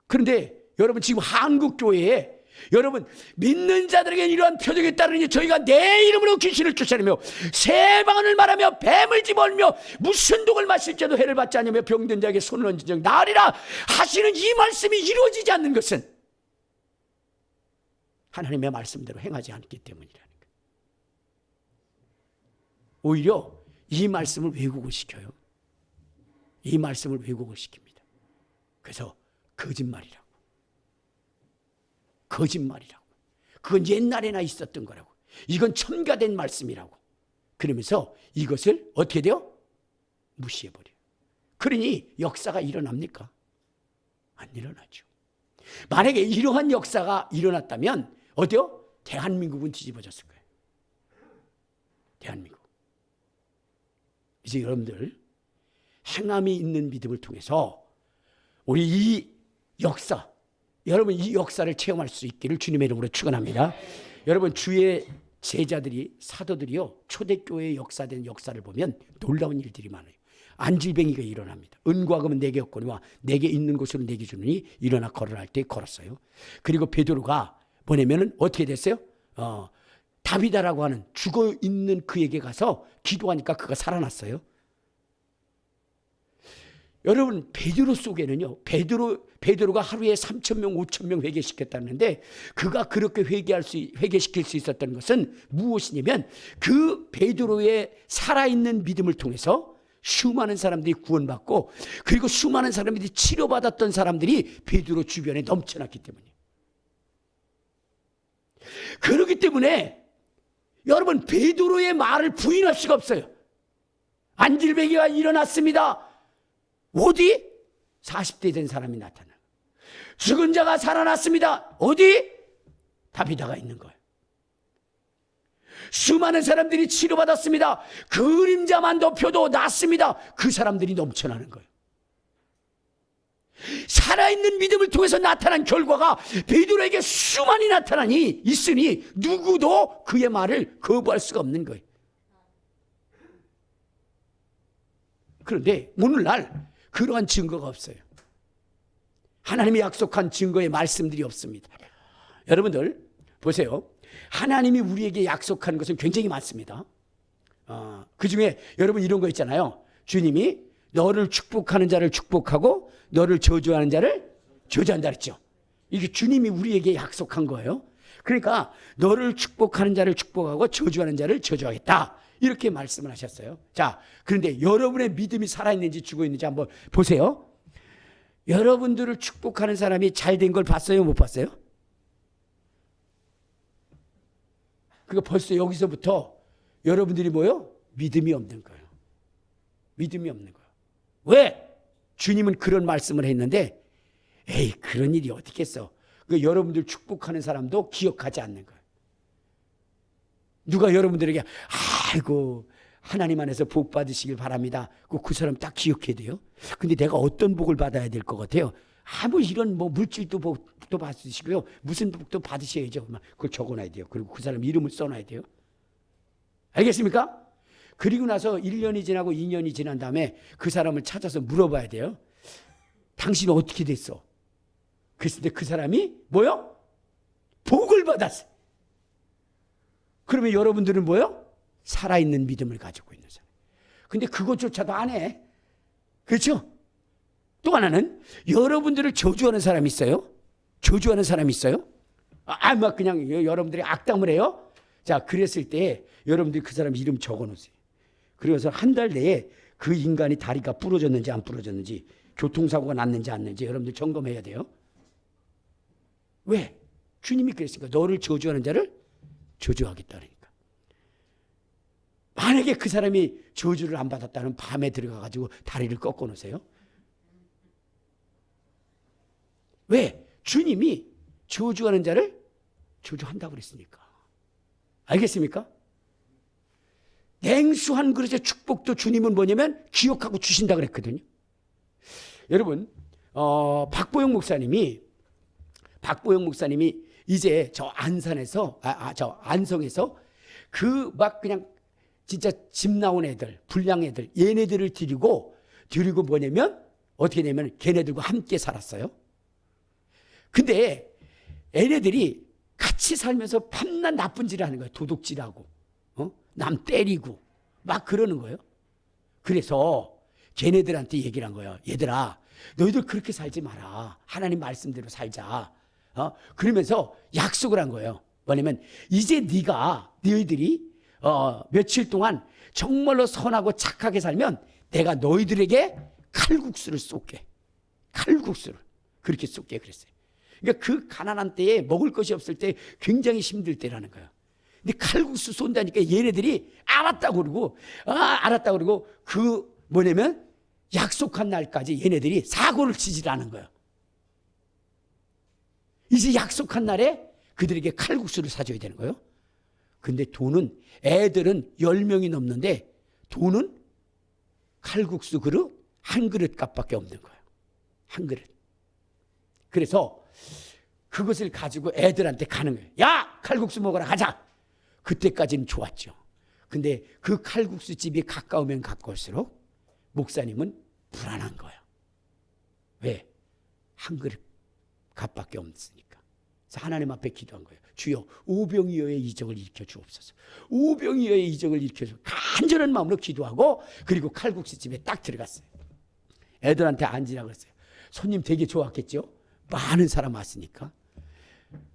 그런데 여러분 지금 한국교회에 여러분 믿는 자들에게 이러한 표적에 따르니 저희가 내 이름으로 귀신을 쫓아내며 새 방언을 말하며 뱀을 집어올며 무슨 독을 마실지라도 해를 받지 않으며 병든 자에게 손을 얹은 적 나으리라 하시는 이 말씀이 이루어지지 않는 것은 하나님의 말씀대로 행하지 않기 때문이라는 거예요. 오히려 이 말씀을 왜곡을 시켜요. 이 말씀을 왜곡을 시킵니다. 그래서 거짓말이라고. 그건 옛날에나 있었던 거라고. 이건 첨가된 말씀이라고. 그러면서 이것을 어떻게 돼요? 무시해버려요. 그러니 역사가 일어납니까? 안 일어나죠. 만약에 이러한 역사가 일어났다면 어때요? 대한민국은 뒤집어졌을 거예요. 대한민국. 이제 여러분들 행함이 있는 믿음을 통해서 우리 이 역사, 여러분 이 역사를 체험할 수 있기를 주님의 이름으로 축원합니다. 여러분 주의 제자들이 사도들이요 초대교회의 역사된 역사를 보면 놀라운 일들이 많아요. 안질뱅이가 일어납니다. 은과 금은 내게 없거니와 내게 있는 곳으로 내게 주느니 일어나 걸으라 할 때 걸었어요. 그리고 베드로가 뭐냐면은 어떻게 됐어요? 다비다라고 하는 죽어 있는 그에게 가서 기도하니까 그가 살아났어요. 여러분 베드로 속에는요 베드로가 하루에 3,000명 5,000명 회개시켰다는데 그가 그렇게 회개시킬 수 있었던 것은 무엇이냐면 그 베드로의 살아있는 믿음을 통해서 수많은 사람들이 구원받고 그리고 수많은 사람들이 치료받았던 사람들이 베드로 주변에 넘쳐났기 때문이에요. 그렇기 때문에 여러분 베드로의 말을 부인할 수가 없어요. 안질뱅이가 일어났습니다. 어디? 40대 된 사람이 나타나. 죽은 자가 살아났습니다. 어디? 다비다가 있는 거예요. 수많은 사람들이 치료받았습니다. 그림자만 덮여도 낫습니다. 그 사람들이 넘쳐나는 거예요. 살아있는 믿음을 통해서 나타난 결과가 베드로에게 수많이 나타나니 있으니 누구도 그의 말을 거부할 수가 없는 거예요. 그런데 오늘날 그러한 증거가 없어요. 하나님이 약속한 증거의 말씀들이 없습니다. 여러분들 보세요. 하나님이 우리에게 약속한 것은 굉장히 많습니다. 그 중에 여러분 이런 거 있잖아요. 주님이 너를 축복하는 자를 축복하고 너를 저주하는 자를 저주한다 그랬죠. 이게 주님이 우리에게 약속한 거예요. 그러니까 너를 축복하는 자를 축복하고 저주하는 자를 저주하겠다. 이렇게 말씀을 하셨어요. 자, 그런데 여러분의 믿음이 살아있는지 죽어있는지 한번 보세요. 여러분들을 축복하는 사람이 잘된 걸 봤어요? 못 봤어요? 그러니까 벌써 여기서부터 여러분들이 뭐요? 믿음이 없는 거예요. 믿음이 없는 거예요. 왜? 주님은 그런 말씀을 했는데 에이 그런 일이 어디 있겠어. 그 여러분들 축복하는 사람도 기억하지 않는 거예요. 누가 여러분들에게 아이고 하나님 안에서 복 받으시길 바랍니다. 그 사람 딱 기억해야 돼요. 근데 내가 어떤 복을 받아야 될 것 같아요? 아무 이런 뭐 물질도 복도 받으시고요. 무슨 복도 받으셔야죠. 그걸 적어놔야 돼요. 그리고 그 사람 이름을 써놔야 돼요. 알겠습니까? 그리고 나서 1년이 지나고 2년이 지난 다음에 그 사람을 찾아서 물어봐야 돼요. 당신은 어떻게 됐어? 그랬을 때 그 사람이 뭐요? 복을 받았어. 그러면 여러분들은 뭐요? 살아있는 믿음을 가지고 있는 사람. 근데 그것조차도 안 해. 그렇죠? 또 하나는 여러분들을 저주하는 사람이 있어요. 저주하는 사람이 있어요. 막 그냥 여러분들이 악담을 해요. 자, 그랬을 때 여러분들이 그 사람 이름 적어놓으세요. 그래서 한 달 내에 그 인간이 다리가 부러졌는지 안 부러졌는지 교통사고가 났는지 안 났는지 여러분들 점검해야 돼요. 왜? 주님이 그랬으니까 너를 저주하는 자를 저주하겠다니까. 만약에 그 사람이 저주를 안 받았다는 밤에 들어가가지고 다리를 꺾어 놓으세요. 왜? 주님이 저주하는 자를 저주한다고 그랬으니까. 알겠습니까? 냉수한 그릇의 축복도 주님은 뭐냐면 기억하고 주신다 그랬거든요. 여러분 박보영 목사님이 이제 저 안산에서 저 안성에서 그 막 그냥 진짜 집 나온 애들 불량 애들 얘네들을 데리고 뭐냐면 어떻게 되냐면 걔네들과 함께 살았어요. 근데 얘네들이 같이 살면서 밤낮 나쁜 짓을 하는 거예요. 도둑질하고 남 때리고 막 그러는 거예요. 그래서 걔네들한테 얘기를 한 거예요. 얘들아 너희들 그렇게 살지 마라. 하나님 말씀대로 살자. 그러면서 약속을 한 거예요. 뭐냐면 이제 너희들이 며칠 동안 정말로 선하고 착하게 살면 내가 너희들에게 칼국수를 쏠게. 칼국수를 그렇게 쏠게 그랬어요. 그러니까 그 가난한 때에 먹을 것이 없을 때 굉장히 힘들 때라는 거예요. 근데 칼국수 쏜다니까 얘네들이 알았다고 그러고 그 뭐냐면 약속한 날까지 얘네들이 사고를 치질 않은 거예요. 이제 약속한 날에 그들에게 칼국수를 사줘야 되는 거예요. 근데 돈은 애들은 10명이 넘는데 돈은 칼국수 그릇 한 그릇 값밖에 없는 거예요. 한 그릇. 그래서 그것을 가지고 애들한테 가는 거예요. 야, 칼국수 먹으러 가자. 그때까지는 좋았죠. 근데 그 칼국수 집이 가까우면 가까울수록 목사님은 불안한 거예요. 왜? 한 그릇 값밖에 없으니까. 그래서 하나님 앞에 기도한 거예요. 주여, 오병이어의 이적을 일으켜 주옵소서. 오병이어의 이적을 일으켜 주옵소서. 간절한 마음으로 기도하고 그리고 칼국수 집에 딱 들어갔어요. 애들한테 앉으라고 그랬어요. 손님 되게 좋았겠죠? 많은 사람 왔으니까.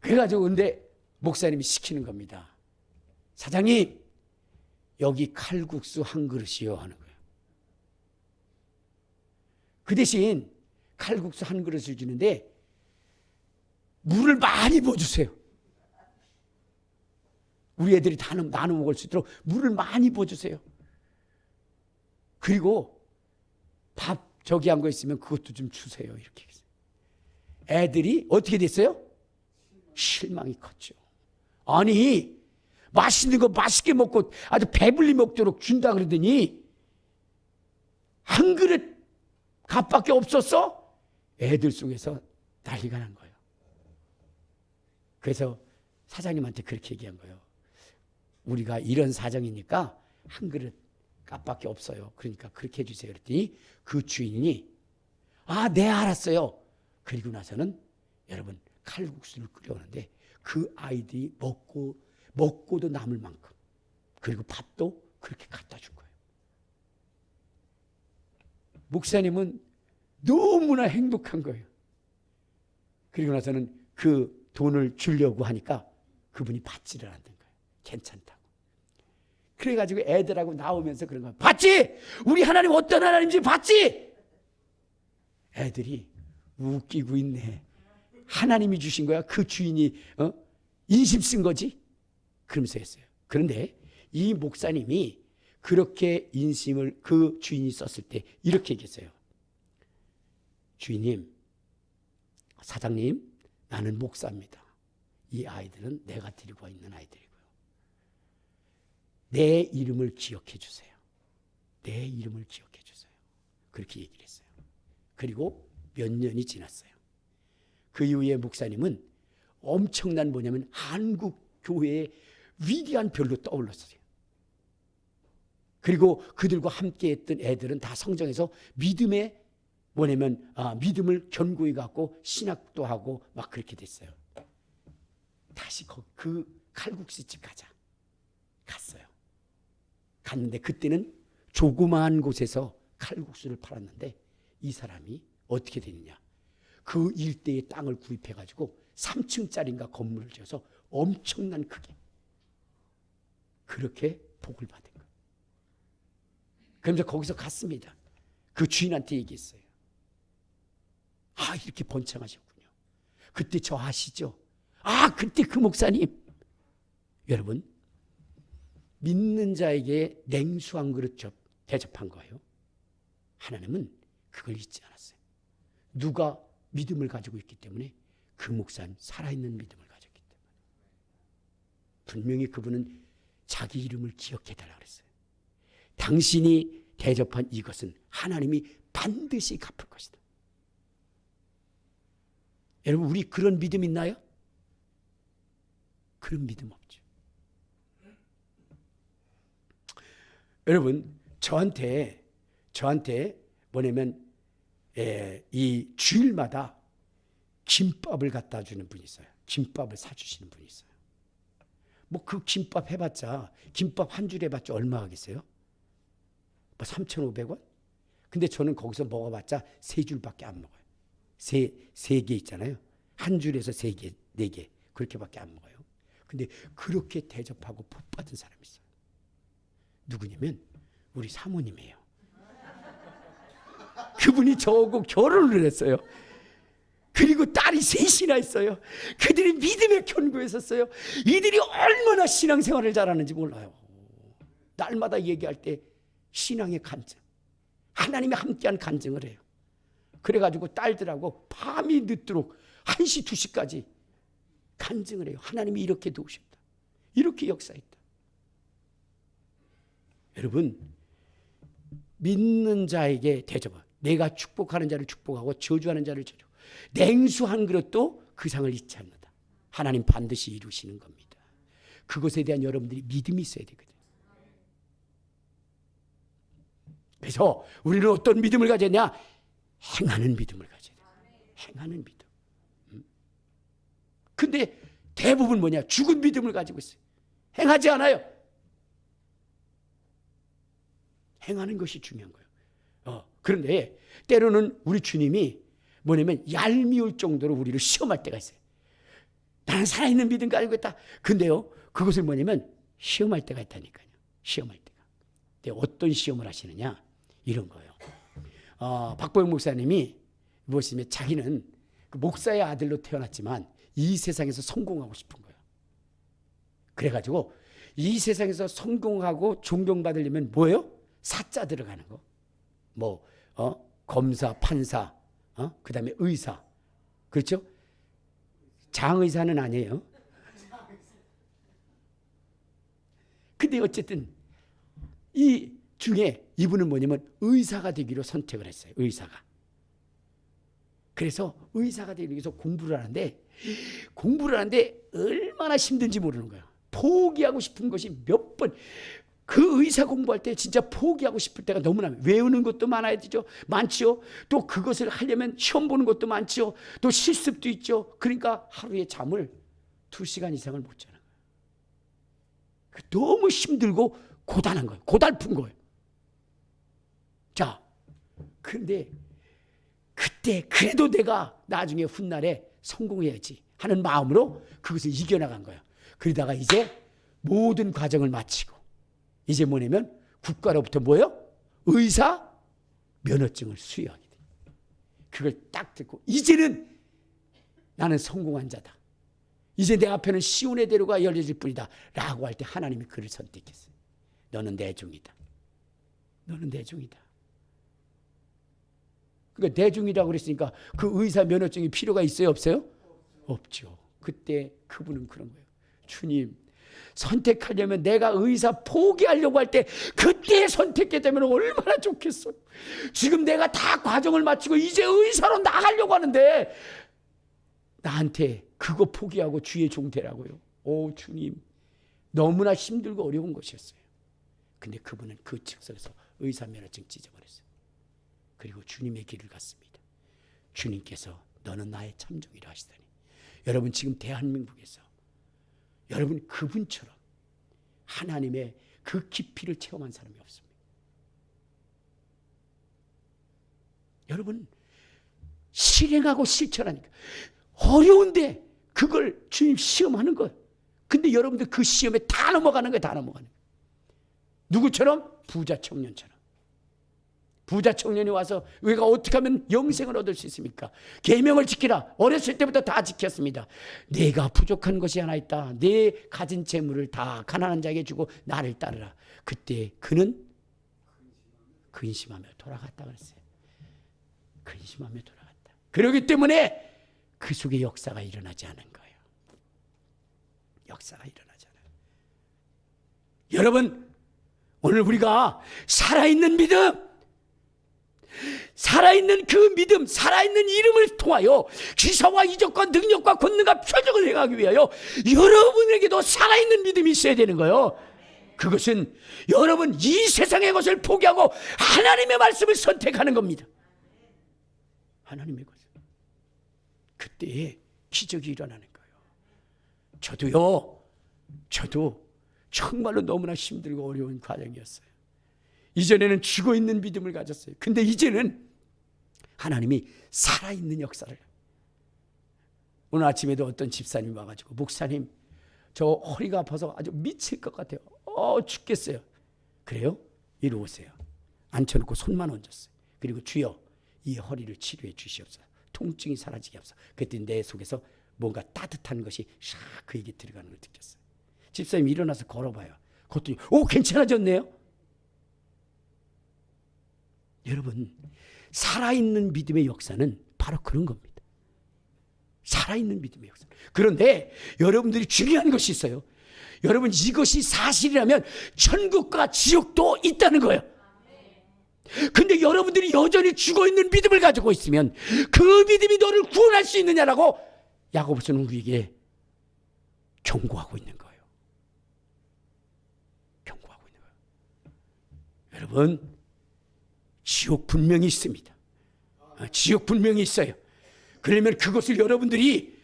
그래가지고 근데 목사님이 시키는 겁니다. 사장님, 여기 칼국수 한 그릇이요 하는 거예요. 그 대신 칼국수 한 그릇을 주는데 물을 많이 부어주세요. 우리 애들이 다 나눠 먹을 수 있도록 물을 많이 부어주세요. 그리고 밥 저기 한 거 있으면 그것도 좀 주세요. 이렇게. 애들이 어떻게 됐어요? 실망이 컸죠. 아니, 맛있는 거 맛있게 먹고 아주 배불리 먹도록 준다 그러더니 한 그릇 값밖에 없었어? 애들 속에서 난리가 난 거예요. 그래서 사장님한테 그렇게 얘기한 거예요. 우리가 이런 사정이니까 한 그릇 값밖에 없어요. 그러니까 그렇게 해주세요. 그랬더니 그 주인이 네, 알았어요. 그리고 나서는 여러분 칼국수를 끓여오는데 그 아이들이 먹고도 남을 만큼 그리고 밥도 그렇게 갖다 준 거예요. 목사님은 너무나 행복한 거예요. 그리고 나서는 그 돈을 주려고 하니까 그분이 받지를 않는 거예요. 괜찮다고. 그래가지고 애들하고 나오면서 그런 거예요. 봤지? 우리 하나님 어떤 하나님인지 봤지? 애들이 웃기고 있네. 하나님이 주신 거야? 그 주인이 인심 쓴 거지? 그러면서 했어요. 그런데 이 목사님이 그렇게 인심을 그 주인이 썼을 때 이렇게 얘기했어요. 주인님, 사장님, 나는 목사입니다. 이 아이들은 내가 데리고 있는 아이들이고요. 내 이름을 기억해 주세요. 내 이름을 기억해 주세요. 그렇게 얘기를 했어요. 그리고 몇 년이 지났어요. 그 이후에 목사님은 엄청난 뭐냐면 한국 교회의 위대한 별로 떠올랐어요. 그리고 그들과 함께 했던 애들은 다 성장해서 믿음에 뭐냐면 믿음을 견고히 갖고 신학도 하고 막 그렇게 됐어요. 다시 그 칼국수집 가자. 갔어요. 갔는데 그때는 조그마한 곳에서 칼국수를 팔았는데 이 사람이 어떻게 됐느냐. 그 일대의 땅을 구입해가지고 3층짜리인가 건물을 지어서 엄청난 크게 그렇게 복을 받은 거예요. 그러면서 거기서 갔습니다. 그 주인한테 얘기했어요. 이렇게 번창하셨군요. 그때 저 아시죠? 그때 그 목사님. 여러분, 믿는 자에게 냉수 한 그릇 대접한 거예요. 하나님은 그걸 잊지 않았어요. 누가 믿음을 가지고 있기 때문에 그 목사는 살아있는 믿음을 가졌기 때문에 분명히 그분은 자기 이름을 기억해달라고 그랬어요. 당신이 대접한 이것은 하나님이 반드시 갚을 것이다. 여러분, 우리 그런 믿음 있나요? 그런 믿음 없죠. 여러분, 저한테 뭐냐면 이 주일마다 김밥을 갖다 주는 분이 있어요. 김밥을 사주시는 분이 있어요. 뭐 그 김밥 해봤자 김밥 한 줄 해봤자 얼마 하겠어요? 뭐 3,500원? 근데 저는 거기서 먹어봤자 3줄밖에 안 먹어요. 세 개 있잖아요. 한 줄에서 3개, 4개 그렇게밖에 안 먹어요. 근데 그렇게 대접하고 복 받은 사람이 있어요. 누구냐면 우리 사모님이에요. 그분이 저하고 결혼을 했어요. 그리고 딸이 셋이나 있어요. 그들이 믿음의 견고에 섰어요. 이들이 얼마나 신앙생활을 잘하는지 몰라요. 날마다 얘기할 때 신앙의 간증, 하나님이 함께한 간증을 해요. 그래가지고 딸들하고 밤이 늦도록 1시, 2시까지 간증을 해요. 하나님이 이렇게 도우셨다. 이렇게 역사했다. 여러분, 믿는 자에게 대접하. 내가 축복하는 자를 축복하고 저주하는 자를 저주. 냉수 한 그릇도 그 상을 잊지 않는다. 하나님 반드시 이루시는 겁니다. 그것에 대한 여러분들이 믿음이 있어야 되거든요. 그래서 우리는 어떤 믿음을 가졌냐? 행하는 믿음을 가져야 돼요. 행하는 믿음. 근데 대부분 뭐냐? 죽은 믿음을 가지고 있어요. 행하지 않아요. 행하는 것이 중요한 거예요. 그런데 때로는 우리 주님이 뭐냐면 얄미울 정도로 우리를 시험할 때가 있어요. 나는 살아있는 믿음 가지고 있다. 근데요, 그것을 뭐냐면 시험할 때가 있다니까요. 시험할 때가. 근데 어떤 시험을 하시느냐? 이런 거예요. 박보영 목사님이 무엇이냐면 자기는 그 목사의 아들로 태어났지만 이 세상에서 성공하고 싶은 거예요. 그래가지고 이 세상에서 성공하고 존경받으려면 뭐예요? 사자 들어가는 거. 뭐 검사, 판사, 그 다음에 의사. 그렇죠? 장의사는 아니에요. 근데 어쨌든 이 중에 이분은 뭐냐면 의사가 되기로 선택을 했어요. 의사가. 그래서 의사가 되기 위해서 공부를 하는데 얼마나 힘든지 모르는 거예요. 포기하고 싶은 것이 몇 번. 그 의사 공부할 때 진짜 포기하고 싶을 때가 너무나 외우는 것도 많아야 되죠. 많지요. 또 그것을 하려면 시험 보는 것도 많지요. 또 실습도 있죠. 그러니까 하루에 잠을 2시간 이상을 못 자는 거예요. 너무 힘들고 고단한 거예요. 고달픈 거예요. 자, 그런데 그때 그래도 내가 나중에 훗날에 성공해야지 하는 마음으로 그것을 이겨나간 거예요. 그러다가 이제 모든 과정을 마치고 이제 뭐냐면 국가로부터 뭐예요? 의사 면허증을 수여하게 돼요. 그걸 딱 듣고 이제는 나는 성공한 자다. 이제 내 앞에는 시온의 대로가 열려질 뿐이다 라고 할 때 하나님이 그를 선택했어요. 너는 내 종이다. 너는 내 종이다. 그러니까 내 종이라고 그랬으니까 그 의사 면허증이 필요가 있어요? 없어요? 없죠. 그때 그분은 그런 거예요. 주님, 선택하려면 내가 의사 포기하려고 할 때 그때 선택했다면 얼마나 좋겠어요. 지금 내가 다 과정을 마치고 이제 의사로 나가려고 하는데 나한테 그거 포기하고 주의 종 되라고요. 오 주님, 너무나 힘들고 어려운 것이었어요. 근데 그분은 그 즉석에서 의사 면허증 찢어버렸어요. 그리고 주님의 길을 갔습니다. 주님께서 너는 나의 참종이라 하시다니. 여러분 지금 대한민국에서 여러분 그분처럼 하나님의 그 깊이를 체험한 사람이 없습니다. 여러분 실행하고 실천하니까 어려운데 그걸 주님 시험하는 거예요. 근데 여러분들 그 시험에 다 넘어가는 거예요. 다 넘어가는 거예요. 누구처럼? 부자 청년처럼. 부자 청년이 와서 우리가 어떻게 하면 영생을 얻을 수 있습니까? 계명을 지키라. 어렸을 때부터 다 지켰습니다. 내가 부족한 것이 하나 있다. 내 가진 재물을 다 가난한 자에게 주고 나를 따르라. 그때 그는 근심하며 돌아갔다 그랬어요. 근심하며 돌아갔다. 그렇기 때문에 그 속에 역사가 일어나지 않은 거예요. 역사가 일어나지 않아요. 여러분 오늘 우리가 살아있는 믿음, 살아있는 그 믿음, 살아있는 이름을 통하여 기사와 이적과 능력과 권능과 표적을 행하기 위하여 여러분에게도 살아있는 믿음이 있어야 되는 거예요. 그것은 여러분 이 세상의 것을 포기하고 하나님의 말씀을 선택하는 겁니다. 하나님의 것을. 그때에 기적이 일어나는 거예요. 저도 정말로 너무나 힘들고 어려운 과정이었어요. 이전에는 죽어있는 믿음을 가졌어요. 근데 이제는 하나님이 살아있는 역사를. 오늘 아침에도 어떤 집사님이 와가지고 목사님 저 허리가 아파서 아주 미칠 것 같아요. 죽겠어요. 그래요? 이리 오세요. 앉혀놓고 손만 얹었어요. 그리고 주여 이 허리를 치료해 주시옵소서. 통증이 사라지게 하소서. 그때 내 속에서 뭔가 따뜻한 것이 샥 그에게 들어가는 걸 느꼈어요. 집사님이 일어나서 걸어봐요. 그랬더니 괜찮아졌네요. 여러분 살아있는 믿음의 역사는 바로 그런 겁니다. 살아있는 믿음의 역사. 그런데 여러분들이 중요한 것이 있어요. 여러분 이것이 사실이라면 천국과 지옥도 있다는 거예요. 근데 여러분들이 여전히 죽어있는 믿음을 가지고 있으면 그 믿음이 너를 구원할 수 있느냐라고 야고보서는 우리에게 경고하고 있는 거예요. 경고하고 있는 거예요. 여러분, 지옥 분명히 있습니다. 지옥 분명히 있어요. 그러면 그것을 여러분들이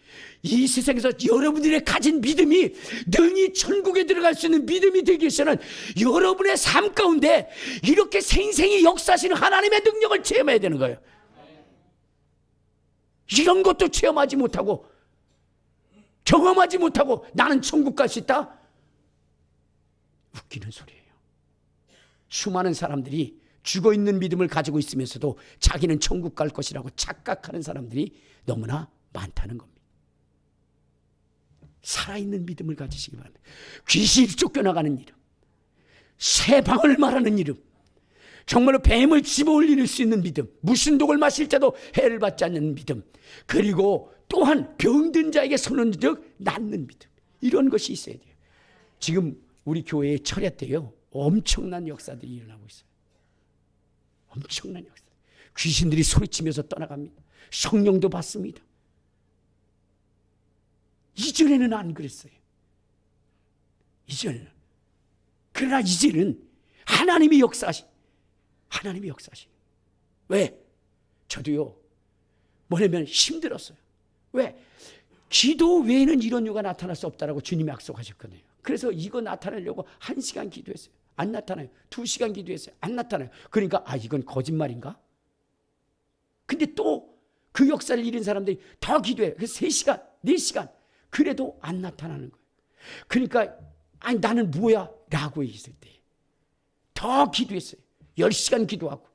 이 세상에서 여러분들의 가진 믿음이 능히 천국에 들어갈 수 있는 믿음이 되기 위해서는 여러분의 삶 가운데 이렇게 생생히 역사하시는 하나님의 능력을 체험해야 되는 거예요. 이런 것도 체험하지 못하고 경험하지 못하고 나는 천국 갈 수 있다? 웃기는 소리예요. 수많은 사람들이 죽어있는 믿음을 가지고 있으면서도 자기는 천국 갈 것이라고 착각하는 사람들이 너무나 많다는 겁니다. 살아있는 믿음을 가지시기 바랍니다. 귀신이 쫓겨나가는 이름, 새 방을 말하는 이름, 정말로 뱀을 집어올릴 수 있는 믿음, 무슨 독을 마실 자도 해를 받지 않는 믿음, 그리고 또한 병든 자에게 선언적 낫는 믿음, 이런 것이 있어야 돼요. 지금 우리 교회의 철야 때요, 엄청난 역사들이 일어나고 있어요. 엄청난 역사. 귀신들이 소리치면서 떠나갑니다. 성령도 받습니다. 이전에는 안 그랬어요. 이전에는. 그러나 이제는 하나님이 역사하신. 왜? 저도요, 뭐냐면 힘들었어요. 왜? 기도 외에는 이런 이유가 나타날 수 없다라고 주님이 약속하셨거든요. 그래서 이거 나타내려고 1시간 기도했어요. 안 나타나요. 2시간 기도했어요. 안 나타나요. 그러니까 이건 거짓말인가? 근데 또 그 역사를 잃은 사람들이 더 기도해요. 그래서 3시간, 4시간. 그래도 안 나타나는 거예요. 그러니까 나는 뭐야? 라고 했을 때 더 기도했어요. 10시간 기도하고,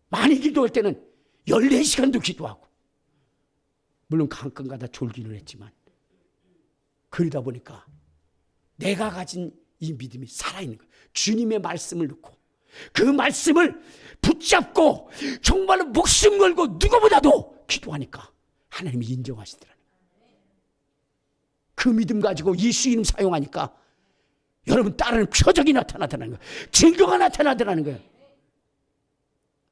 많이 기도할 때는 14시간도 기도하고, 물론 가끔가다 졸기는 했지만, 그러다 보니까 내가 가진 이 믿음이 살아있는 거예요. 주님의 말씀을 놓고 그 말씀을 붙잡고 정말로 목숨 걸고 누구보다도 기도하니까 하나님이 인정하시더라고요. 그 믿음 가지고 예수 이름 사용하니까 여러분 따르는 표적이 나타나더라는 거예요. 증거가 나타나더라는 거예요.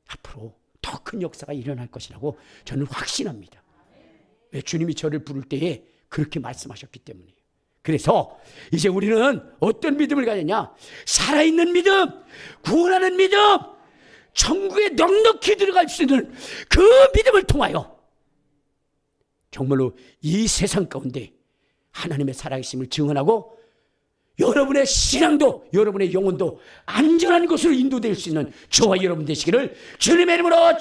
앞으로 더 큰 역사가 일어날 것이라고 저는 확신합니다. 왜? 주님이 저를 부를 때에 그렇게 말씀하셨기 때문이에요. 그래서 이제 우리는 어떤 믿음을 가졌냐? 살아있는 믿음, 구원하는 믿음, 천국에 넉넉히 들어갈 수 있는 그 믿음을 통하여 정말로 이 세상 가운데 하나님의 살아계심을 증언하고 여러분의 신앙도 여러분의 영혼도 안전한 곳으로 인도될 수 있는 저와 여러분 되시기를 주님의 이름으로